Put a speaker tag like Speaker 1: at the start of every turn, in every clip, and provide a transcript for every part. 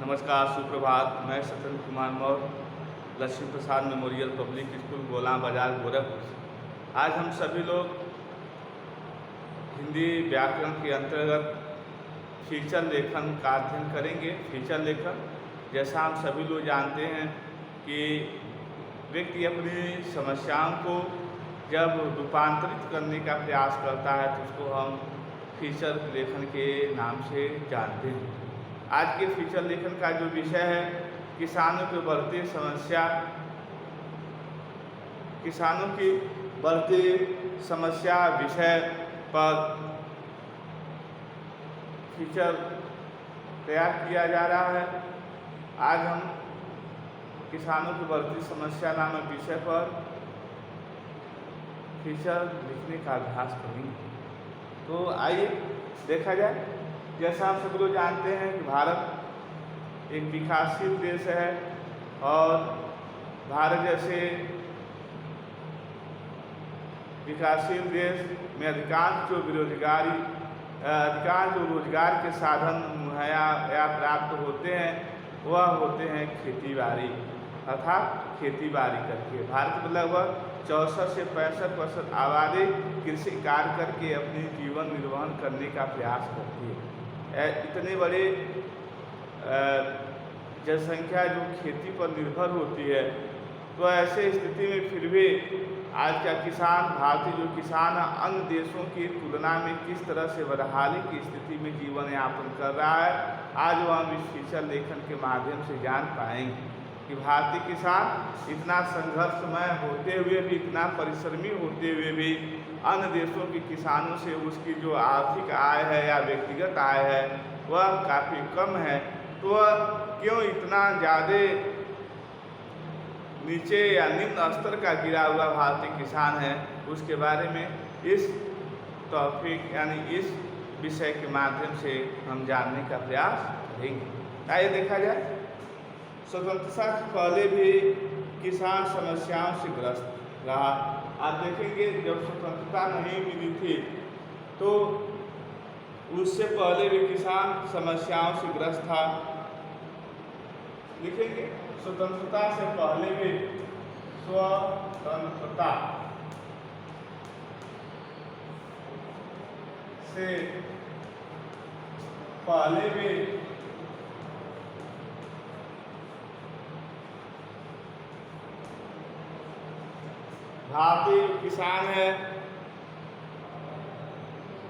Speaker 1: नमस्कार, सुप्रभात। मैं सत्येंद्र कुमार मौर्य, लक्ष्मी प्रसाद मेमोरियल पब्लिक स्कूल, गोलाम बाजार, गोरखपुर से। आज हम सभी लोग हिंदी व्याकरण के अंतर्गत फीचर लेखन का अध्ययन करेंगे। फीचर लेखन, जैसा हम सभी लोग जानते हैं कि व्यक्ति अपनी समस्याओं को जब रूपांतरित करने का प्रयास करता है तो उसको हम फीचर लेखन के नाम से जानते हैं। आज के फीचर लेखन का जो विषय है, किसानों की बढ़ती समस्या, किसानों की बढ़ती समस्या विषय पर फीचर तैयार किया जा रहा है। आज हम किसानों की बढ़ती समस्या नामक विषय पर फीचर लिखने का अभ्यास करेंगे। तो आइए देखा जाए। जैसा हम सब लोग जानते हैं कि भारत एक विकासशील देश है और भारत जैसे विकासशील देश में अधिकांश जो रोजगार के साधन मुहैया या प्राप्त होते हैं वह होते हैं खेती बाड़ी, अर्थात खेती बाड़ी करके। भारत में लगभग 64 से 65% आबादी कृषि कार्य करके अपनी जीवन निर्वहन करने का प्रयास करती है। इतने बड़े जनसंख्या जो खेती पर निर्भर होती है, तो ऐसे स्थिति में फिर भी आज का किसान, भारतीय जो किसान अन्य देशों की तुलना में किस तरह से बदहाली की स्थिति में जीवन यापन कर रहा है, आज वह हम इस फीचर लेखन के माध्यम से जान पाएंगे कि भारतीय किसान इतना संघर्षमय होते हुए भी, इतना परिश्रमी होते हुए भी अन्य देशों के किसानों से उसकी जो आर्थिक आय है या व्यक्तिगत आय है वह काफ़ी कम है। तो वह क्यों इतना ज़्यादा नीचे या निम्न स्तर का गिरा हुआ भारतीय किसान है, उसके बारे में इस टॉपिक यानी इस विषय के माध्यम से हम जानने का प्रयास करेंगे। आइए देखा जाए। स्वतंत्रता से पहले भी किसान समस्याओं से ग्रस्त रहा। आप देखेंगे जब स्वतंत्रता नहीं मिली थी तो उससे पहले भी किसान समस्याओं से ग्रस्त था। लिखेंगे स्वतंत्रता से पहले भी, स्वतंत्रता से पहले भी भारतीय किसान है,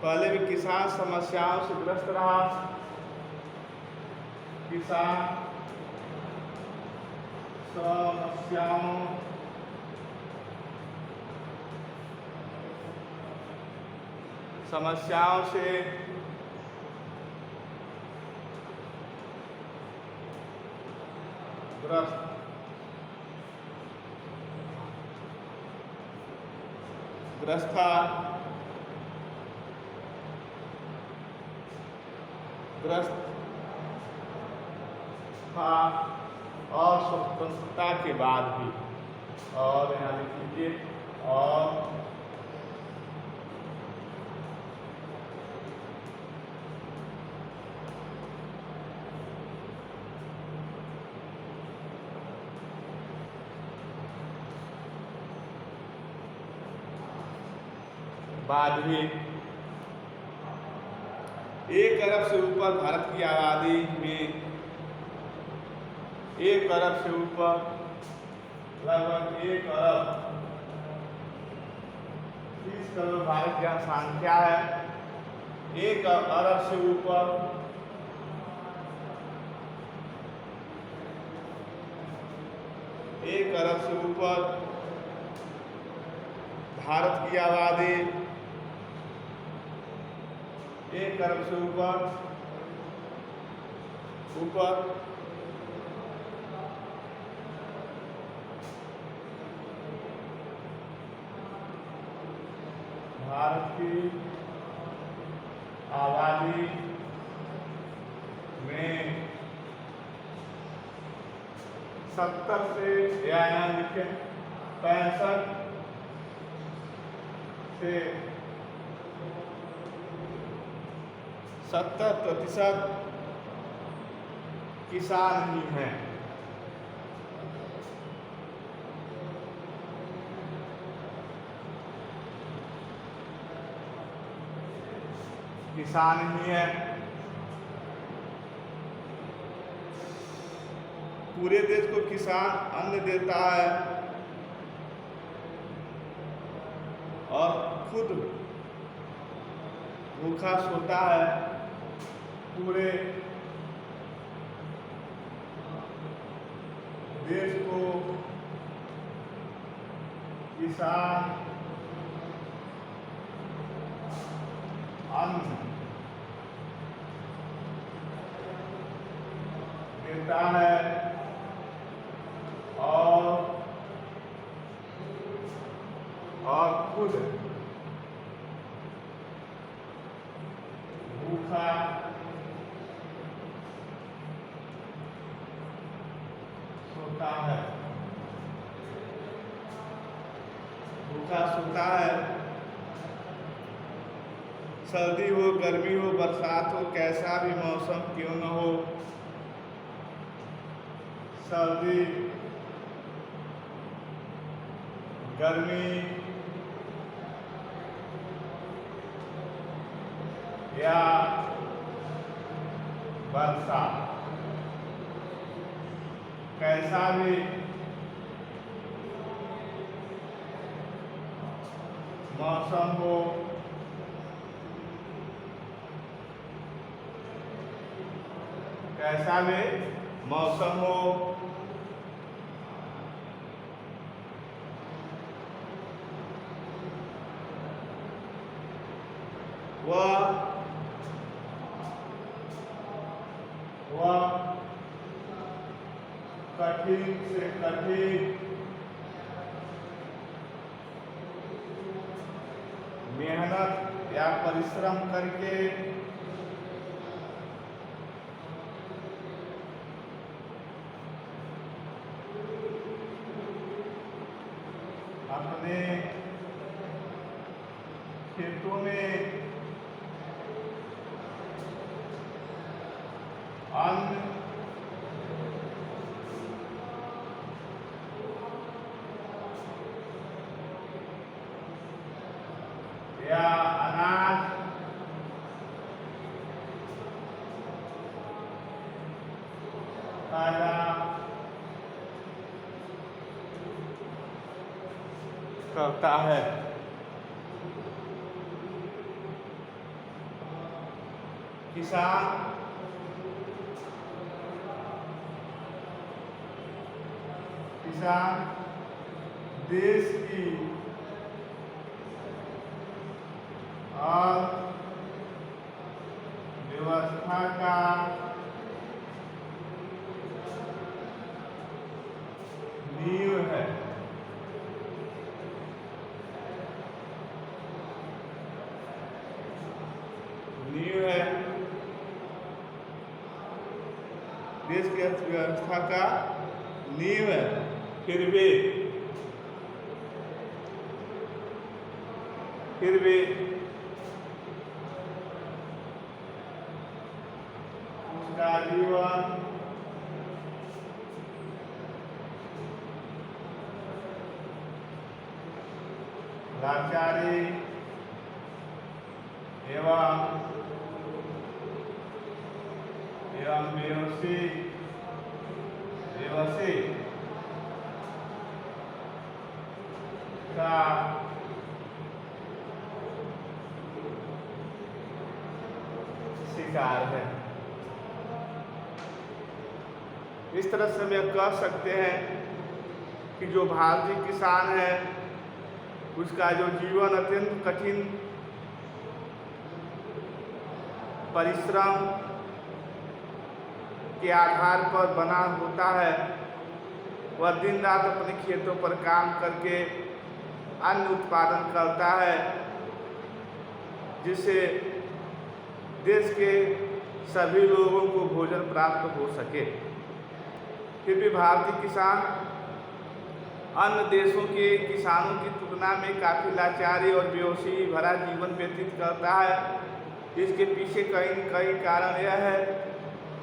Speaker 1: पहले भी किसान समस्याओं से ग्रस्त रहा। किसान समस्याओं से ग्रस्त था और स्वतंत्रता के बाद भी, और यहाँ लिख लीजिए, और बाद भी 1 अरब से ऊपर भारत की आबादी में 1 अरब से ऊपर, लगभग 1 अरब 30 करोड़ भारत की जनसंख्या है। 1 अरब से ऊपर 1 अरब से ऊपर भारत की आबादी, 1 अरब से ऊपर भारत की आबादी में 70 से या यहाँ लिखे 65 से 70% किसान ही हैं। किसान ही है। पूरे देश को किसान अन्न देता है और खुद भूखा सोता है। पूरे देश को किसान अन्न देता है और खुद भूखा सोता है। सर्दी हो, गर्मी हो, बरसात हो, कैसा भी मौसम क्यों न हो, सर्दी, गर्मी या बरसात, कैसा भी मौसम हो, कैसा भी मौसम हो, वह कठिन से कठिन मेहनत या परिश्रम करके अपने खेतों में अन्न या अनाज पैदा करता है। किसान देश की अर्थव्यवस्था का नींव है। देश की अर्थव्यवस्था का नींव है। फिर भी उसका जीवन लाचारी एवं बेबसी का शिकार है। इस तरह से हम यह कह सकते हैं कि जो भारतीय किसान है उसका जो जीवन अत्यंत कठिन परिश्रम के आधार पर बना होता है। वह दिन रात अपने खेतों पर काम करके अन्न उत्पादन करता है जिससे देश के सभी लोगों को भोजन प्राप्त हो सके। फिर भी भारतीय किसान अन्य देशों के किसानों की तुलना में काफ़ी लाचारी और बेहोशी भरा जीवन व्यतीत करता है। इसके पीछे कई कारण यह है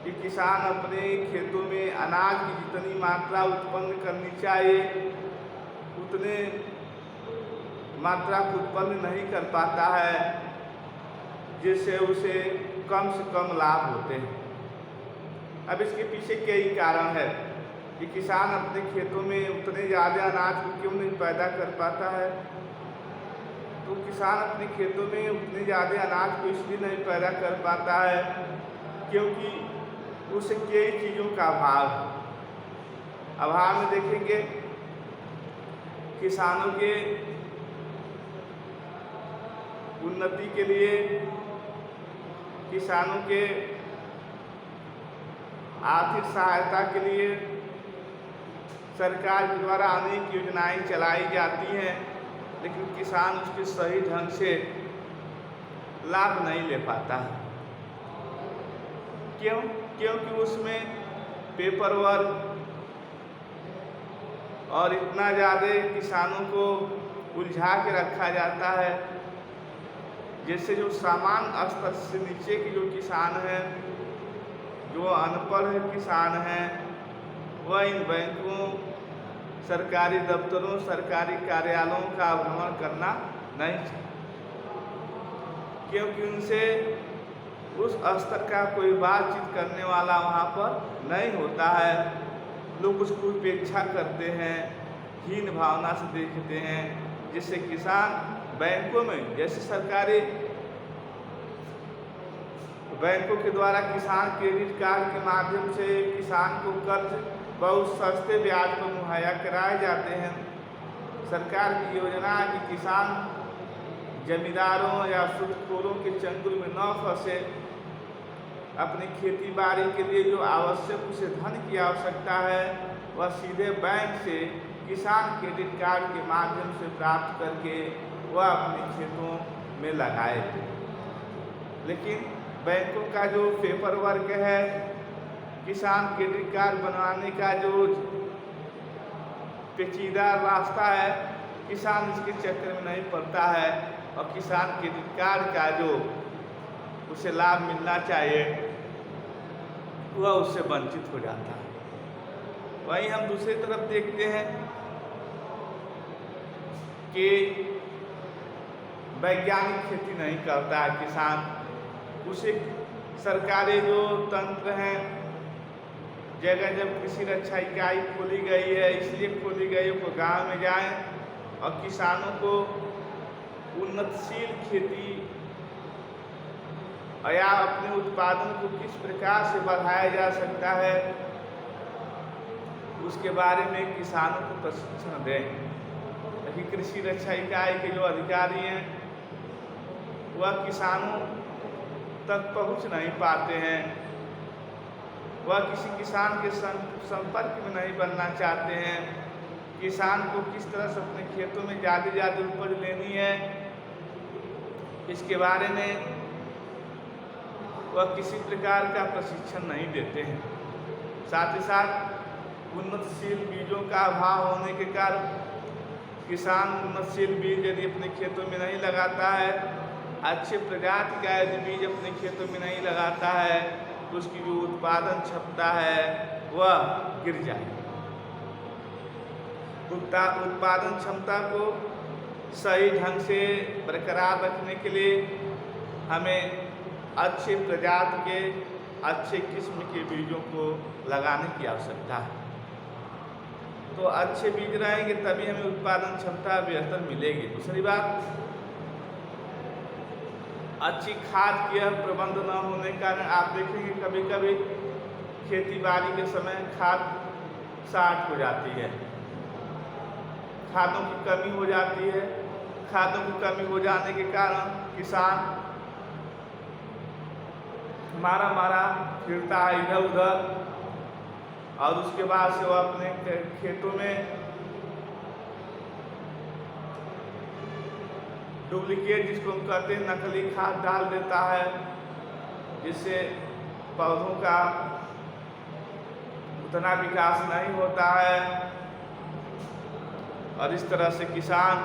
Speaker 1: कि किसान अपने खेतों में अनाज की जितनी मात्रा उत्पन्न करनी चाहिए उतने मात्रा को उत्पन्न नहीं कर पाता है, जिससे उसे कम से कम लाभ होते हैं। अब इसके पीछे कई कारण है कि किसान अपने खेतों में उतने ज़्यादा अनाज को क्यों नहीं पैदा कर पाता है। तो किसान अपने खेतों में उतने ज़्यादा अनाज को इसलिए नहीं पैदा कर पाता है क्योंकि उसे कई चीज़ों का अभाव में देखेंगे किसानों के उन्नति के लिए, किसानों के आर्थिक सहायता के लिए सरकार के द्वारा अनेक योजनाएं चलाई जाती हैं, लेकिन किसान उसके सही ढंग से लाभ नहीं ले पाता है। क्योंकि उसमें पेपर वर्क और इतना ज़्यादा किसानों को उलझा के रखा जाता है, जिससे जो सामान्य स्तर से नीचे के जो किसान हैं, जो अनपढ़ किसान हैं, वह इन बैंकों, सरकारी दफ्तरों, सरकारी कार्यालयों का भ्रमण करना नहीं चाहिए, क्योंकि उनसे उस स्तर का कोई बातचीत करने वाला वहाँ पर नहीं होता है। लोग उसको उपेक्षा करते हैं, हीन भावना से देखते हैं, जिससे किसान बैंकों में, जैसे सरकारी बैंकों के द्वारा किसान क्रेडिट कार्ड के माध्यम से किसान को कर्ज बहुत सस्ते ब्याज पर मुहैया कराए जाते हैं। सरकार की योजना है कि किसान जमींदारों या सूदखोरों के चंगुल में न फंसे, अपनी खेती बाड़ी के लिए जो आवश्यक उसे धन की आवश्यकता है वह सीधे बैंक से किसान क्रेडिट कार्ड के माध्यम से प्राप्त करके वह अपने खेतों में लगाए। लेकिन बैंकों का जो पेपर वर्क है, किसान क्रेडिट कार्ड बनवाने का जो पेचीदा रास्ता है, किसान इसके चक्कर में नहीं पड़ता है और किसान क्रेडिट कार्ड का जो उसे लाभ मिलना चाहिए वह उससे वंचित हो जाता है। वहीं हम दूसरी तरफ देखते हैं कि वैज्ञानिक खेती नहीं करता है किसान, उसे सरकारी जो तंत्र हैं, जगह जब कृषि रक्षा इकाई खोली गई है इसलिए खोली गई है वो गाँव में जाएं और किसानों को उन्नतशील खेती या अपने उत्पादन को किस प्रकार से बढ़ाया जा सकता है उसके बारे में किसानों को प्रशिक्षण दें। लेकिन कृषि रक्षा इकाई के जो अधिकारी हैं वह किसानों तक पहुंच नहीं पाते हैं, वह किसी किसान के संपर्क में नहीं बनना चाहते हैं। किसान को किस तरह से अपने खेतों में ज़्यादा उपज लेनी है इसके बारे में वह किसी प्रकार का प्रशिक्षण नहीं देते हैं। साथ ही साथ उन्नतशील बीजों का अभाव होने के कारण किसान उन्नतशील बीज यदि अपने खेतों में नहीं लगाता है, अच्छे प्रजाति का यदि बीज अपने खेतों में नहीं लगाता है तो उसकी जो उत्पादन क्षमता है वह गिर जाएगी। उत्पादन क्षमता को सही ढंग से बरकरार रखने के लिए हमें अच्छे प्रजाति के, अच्छे किस्म के बीजों को लगाने की आवश्यकता है। तो अच्छे बीज रहेंगे तभी हमें उत्पादन क्षमता बेहतर मिलेगी। दूसरी बात, अच्छी खाद के प्रबंध न होने के कारण आप देखेंगे कभी कभी खेती बाड़ी के समय खाद शार्ट हो जाती है, खादों की कमी हो जाती है। खादों की कमी हो जाने के कारण किसान मारा फिरता है इधर उधर और उसके बाद से वो अपने खेतों में डुप्लीकेट, जिसको हम कहते हैं नकली खाद डाल देता है, जिससे पौधों का उतना विकास नहीं होता है और इस तरह से किसान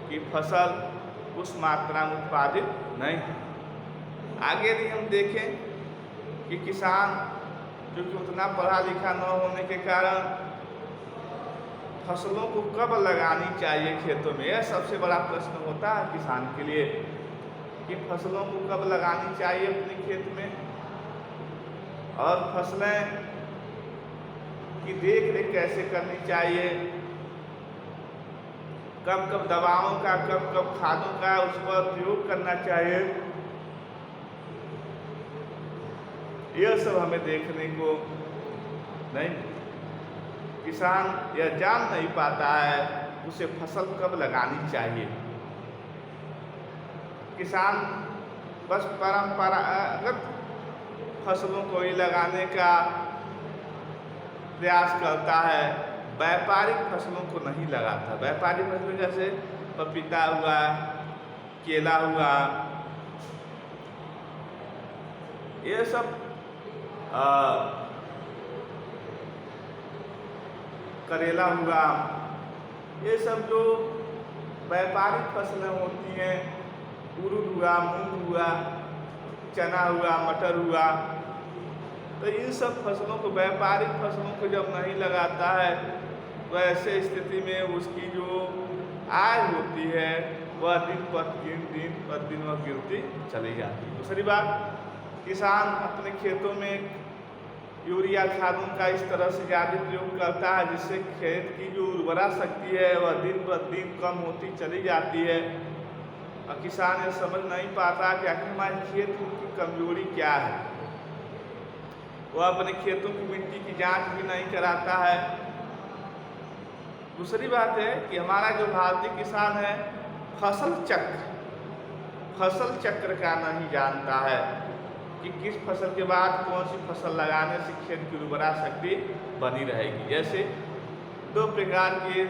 Speaker 1: की फसल उस मात्रा में उत्पादित नहीं है। आगे यदि हम देखें कि किसान जो कि उतना पढ़ा लिखा न होने के कारण फसलों को कब लगानी चाहिए खेतों में, यह सबसे बड़ा प्रश्न होता है किसान के लिए कि फसलों को कब लगानी चाहिए अपने खेत में, और फसलें की देख रेख कैसे करनी चाहिए, कब कब दवाओं का कब कब खादों का उस पर प्रयोग करना चाहिए, यह सब हमें देखने को नहीं, किसान यह जान नहीं पाता है उसे फसल कब लगानी चाहिए। किसान बस परंपरागत फसलों को ही लगाने का प्रयास करता है, व्यापारिक फसलों को नहीं लगाता। व्यापारिक फसलें जैसे पपीता हुआ, केला हुआ, ये सब करेला हुआ, ये सब जो व्यापारिक फसलें होती हैं, उड़द हुआ, मूंग हुआ, चना हुआ, मटर हुआ, तो इन सब फसलों को, व्यापारिक फसलों को जब नहीं लगाता है तो ऐसे स्थिति में उसकी जो आय होती है वह दिन पर दिन वह गिरती चली जाती है। दूसरी बात, किसान अपने खेतों में यूरिया खादों का इस तरह से ज़्यादा प्रयोग करता है जिससे खेत की जो उर्वरा शक्ति है वह दिन पर दिन कम होती चली जाती है, और किसान ये समझ नहीं पाता कि आखिर हमारे खेत की कमजोरी क्या है। वह अपने खेतों की मिट्टी की जांच भी नहीं कराता है। दूसरी बात है कि हमारा जो भारतीय किसान है फसल चक्र का नहीं जानता है कि किस फसल के बाद कौन सी फसल लगाने से खेत की उर्वरा शक्ति बनी रहेगी। जैसे दो प्रकार की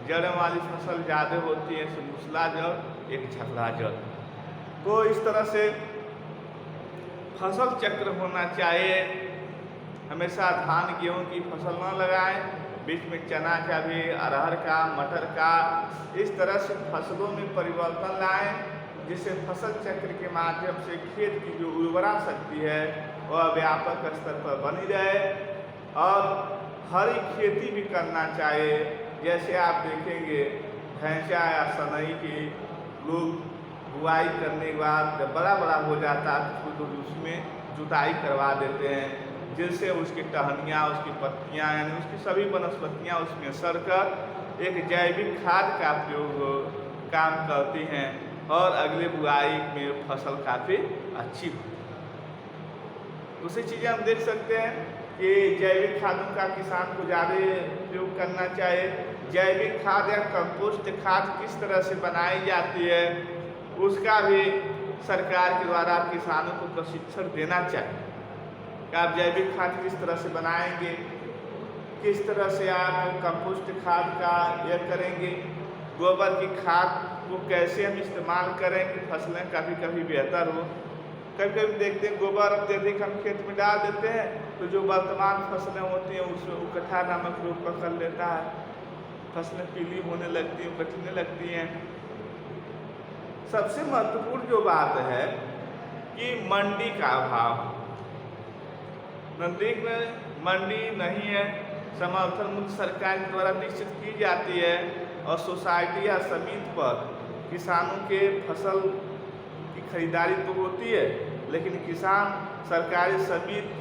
Speaker 1: जड़ वाली फसल ज़्यादा होती है, एक मूसला जड़, एक झकड़ा जड़। तो इस तरह से फसल चक्र होना चाहिए। हमेशा धान गेहूँ की फसल न लगाएं, बीच में चना का भी, अरहर का, मटर का, इस तरह से फसलों में परिवर्तन लाएं जिससे फसल चक्र के माध्यम से खेत की जो उर्वरा शक्ति है वह व्यापक स्तर पर बनी रहे। और हरी खेती भी करना चाहिए। जैसे आप देखेंगे भैंसा या सनई की लोग बुआई करने के बाद जब बड़ा हो जाता है तो उसमें जुताई करवा देते हैं, जिससे उसकी टहनियाँ, उसकी पत्तियाँ, यानी उसकी सभी वनस्पतियाँ उसमें सड़कर एक जैविक खाद का प्रयोग काम करती हैं और अगले बुआई में फसल काफ़ी अच्छी होती है। दूसरी चीज़ें हम देख सकते हैं कि जैविक खादों का किसान को ज़्यादा प्रयोग करना चाहिए। जैविक खाद या कंपोस्ट खाद किस तरह से बनाई जाती है उसका भी सरकार के द्वारा किसानों को प्रशिक्षण देना चाहिए कि आप जैविक खाद किस तरह से बनाएंगे, किस तरह से आप कंपोस्ट खाद का यह करेंगे, गोबर की खाद को कैसे हम इस्तेमाल करें कि फसलें कभी बेहतर हो। कभी देखते हैं गोबर अत्यधिक हम खेत में डाल देते हैं तो जो वर्तमान फसलें होती हैं उसमें उकठा नामक रोग पकड़ लेता है, फसलें पीली होने लगती हैं, कटने लगती हैं। सबसे महत्वपूर्ण जो बात है कि मंडी का अभाव, नजदीक में मंडी नहीं है, समर्थन मूल्य सरकार के द्वारा निश्चित की जाती है और सोसाइटी या समिति पर किसानों के फसल की खरीदारी तो होती है, लेकिन किसान सरकारी समिति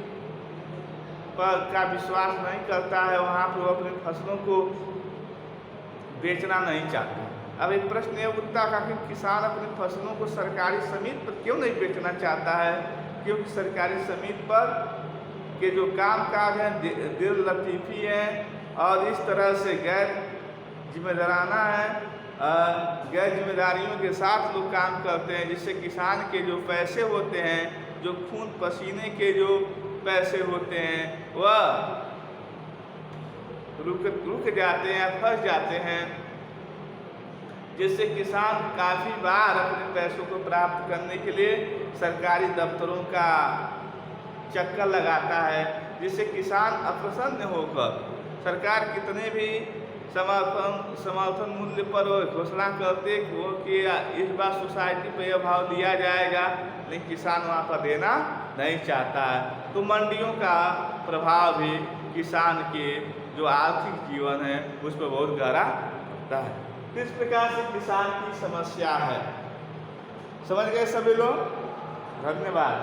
Speaker 1: पर का विश्वास नहीं करता है, वहाँ पर वो अपने फसलों को बेचना नहीं चाहते। अब एक प्रश्न ये उठता है कि किसान अपनी फसलों को सरकारी समिति पर क्यों नहीं बेचना चाहता है? क्योंकि सरकारी समिति पर के जो काम काज हैं दिल लतीफ़ी हैं और इस तरह से गैर जिम्मेदाराना है, गैर जिम्मेदारियों के साथ लोग काम करते हैं, जिससे किसान के जो पैसे होते हैं, जो खून पसीने के जो पैसे होते हैं वह रुक जाते हैं, फंस जाते हैं, जिससे किसान काफ़ी बार अपने पैसों को प्राप्त करने के लिए सरकारी दफ्तरों का चक्कर लगाता है, जिससे किसान अप्रसन्न होकर सरकार कितने भी समर्थन मूल्य पर घोषणा करते हो कि इस बार सोसाइटी पर यह भाव दिया जाएगा, लेकिन किसान वहाँ पर देना नहीं चाहता है। तो मंडियों का प्रभाव भी किसान के जो आर्थिक जीवन है उस पर बहुत गहरा पड़ता है। किस प्रकार से किसान की समस्या है, समझ गए सभी लोग? धन्यवाद।